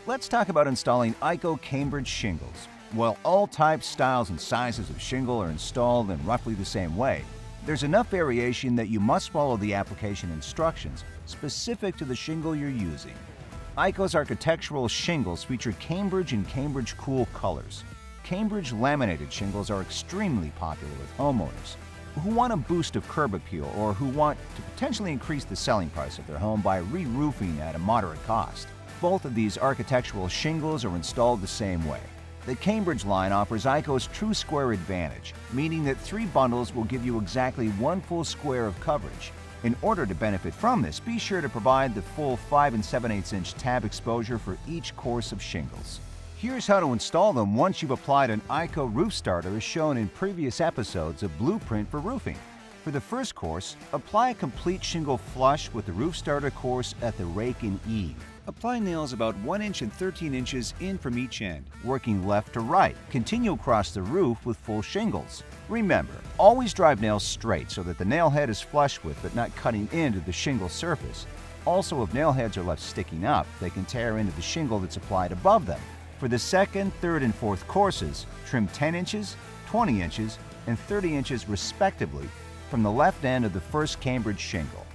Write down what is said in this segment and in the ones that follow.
Let's talk about installing IKO Cambridge shingles. While all types, styles, and sizes of shingle are installed in roughly the same way, there's enough variation that you must follow the application instructions specific to the shingle you're using. IKO's architectural shingles feature Cambridge and Cambridge Cool colors. Cambridge laminated shingles are extremely popular with homeowners who want a boost of curb appeal or who want to potentially increase the selling price of their home by re-roofing at a moderate cost. Both of these architectural shingles are installed the same way. The Cambridge line offers IKO's True Square Advantage, meaning that 3 bundles will give you exactly 1 full square of coverage. In order to benefit from this, be sure to provide the full 5 7/8 inch tab exposure for each course of shingles. Here's how to install them once you've applied an IKO roof starter as shown in previous episodes of Blueprint for Roofing. For the first course, apply a complete shingle flush with the roof starter course at the rake and eave. Apply nails about 1 inch and 13 inches in from each end, working left to right. Continue across the roof with full shingles. Remember, always drive nails straight so that the nail head is flush with but not cutting into the shingle surface. Also, if nail heads are left sticking up, they can tear into the shingle that's applied above them. For the second, third, and fourth courses, trim 10 inches, 20 inches, and 30 inches respectively from the left end of the first Cambridge shingle.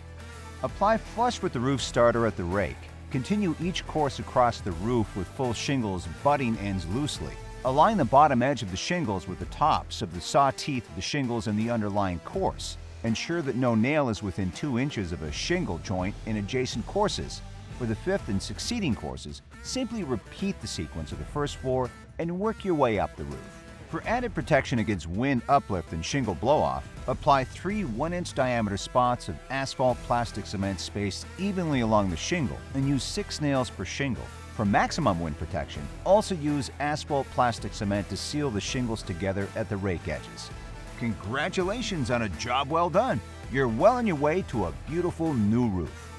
Apply flush with the roof starter at the rake. Continue each course across the roof with full shingles butting ends loosely. Align the bottom edge of the shingles with the tops of the saw teeth of the shingles in the underlying course. Ensure that no nail is within 2 inches of a shingle joint in adjacent courses. For the 5th and succeeding courses, simply repeat the sequence of the first 4 and work your way up the roof. For added protection against wind uplift and shingle blow-off, apply 3 1-inch diameter spots of asphalt plastic cement spaced evenly along the shingle and use 6 nails per shingle. For maximum wind protection, also use asphalt plastic cement to seal the shingles together at the rake edges. Congratulations on a job well done! You're well on your way to a beautiful new roof.